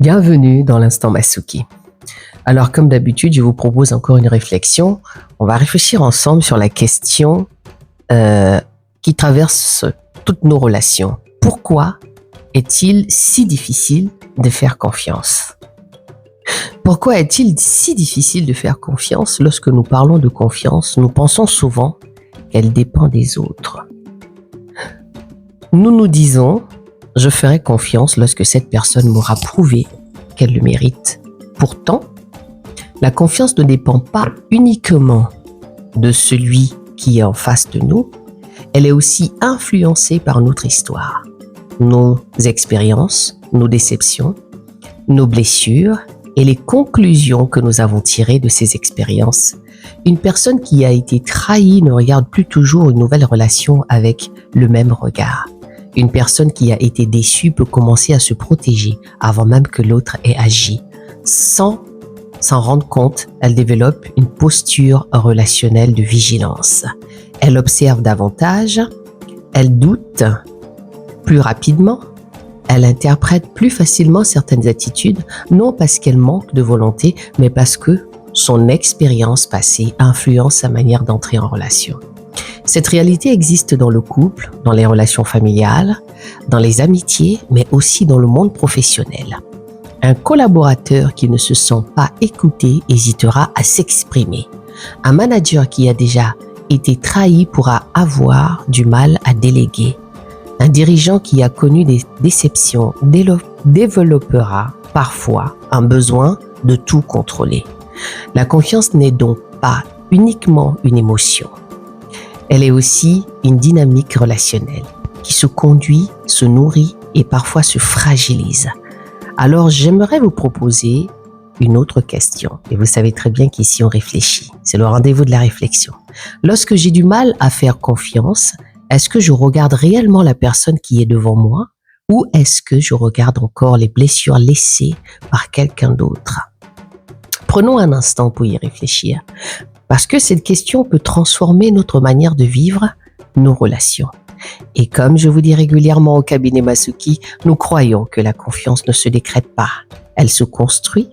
Bienvenue dans l'instant Masuki. Alors comme d'habitude, je vous propose encore une réflexion. On va réfléchir ensemble sur la question qui traverse toutes nos relations. Pourquoi est-il si difficile de faire confiance ? Pourquoi est-il si difficile de faire confiance ? Lorsque nous parlons de confiance, nous pensons souvent qu'elle dépend des autres. Nous nous disons « je ferai confiance lorsque cette personne m'aura prouvé qu'elle le mérite ». Pourtant, la confiance ne dépend pas uniquement de celui qui est en face de nous, elle est aussi influencée par notre histoire, nos expériences, nos déceptions, nos blessures et les conclusions que nous avons tirées de ces expériences. Une personne qui a été trahie ne regarde plus toujours une nouvelle relation avec le même regard. Une personne qui a été déçue peut commencer à se protéger avant même que l'autre ait agi. Sans s'en rendre compte, elle développe une posture relationnelle de vigilance. Elle observe davantage, elle doute plus rapidement, elle interprète plus facilement certaines attitudes, non parce qu'elle manque de volonté, mais parce que son expérience passée influence sa manière d'entrer en relation. Cette réalité existe dans le couple, dans les relations familiales, dans les amitiés, mais aussi dans le monde professionnel. Un collaborateur qui ne se sent pas écouté hésitera à s'exprimer. Un manager qui a déjà été trahi pourra avoir du mal à déléguer. Un dirigeant qui a connu des déceptions développera parfois un besoin de tout contrôler. La confiance n'est donc pas uniquement une émotion. Elle est aussi une dynamique relationnelle qui se conduit, se nourrit et parfois se fragilise. Alors, j'aimerais vous proposer une autre question. Et vous savez très bien qu'ici, on réfléchit. C'est le rendez-vous de la réflexion. Lorsque j'ai du mal à faire confiance, est-ce que je regarde réellement la personne qui est devant moi ou est-ce que je regarde encore les blessures laissées par quelqu'un d'autre ? Prenons un instant pour y réfléchir. Parce que cette question peut transformer notre manière de vivre nos relations. Et comme je vous dis régulièrement au cabinet Masuki, nous croyons que la confiance ne se décrète pas. Elle se construit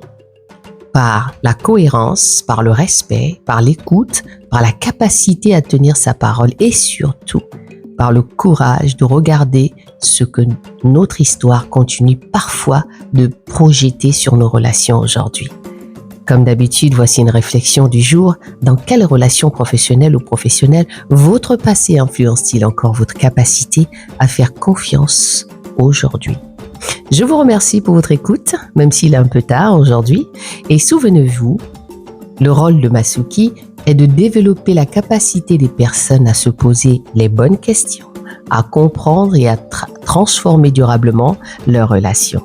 par la cohérence, par le respect, par l'écoute, par la capacité à tenir sa parole et surtout par le courage de regarder ce que notre histoire continue parfois de projeter sur nos relations aujourd'hui. Comme d'habitude, voici une réflexion du jour. Dans quelle relation professionnelle ou professionnelle votre passé influence-t-il encore votre capacité à faire confiance aujourd'hui ? Je vous remercie pour votre écoute, même s'il est un peu tard aujourd'hui. Et souvenez-vous, le rôle de Masuki est de développer la capacité des personnes à se poser les bonnes questions, à comprendre et à transformer durablement leurs relations.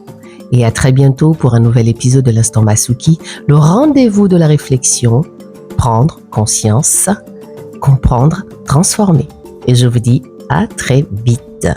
Et à très bientôt pour un nouvel épisode de l'Instant Masuki, le rendez-vous de la réflexion, prendre conscience, comprendre, transformer. Et je vous dis à très vite.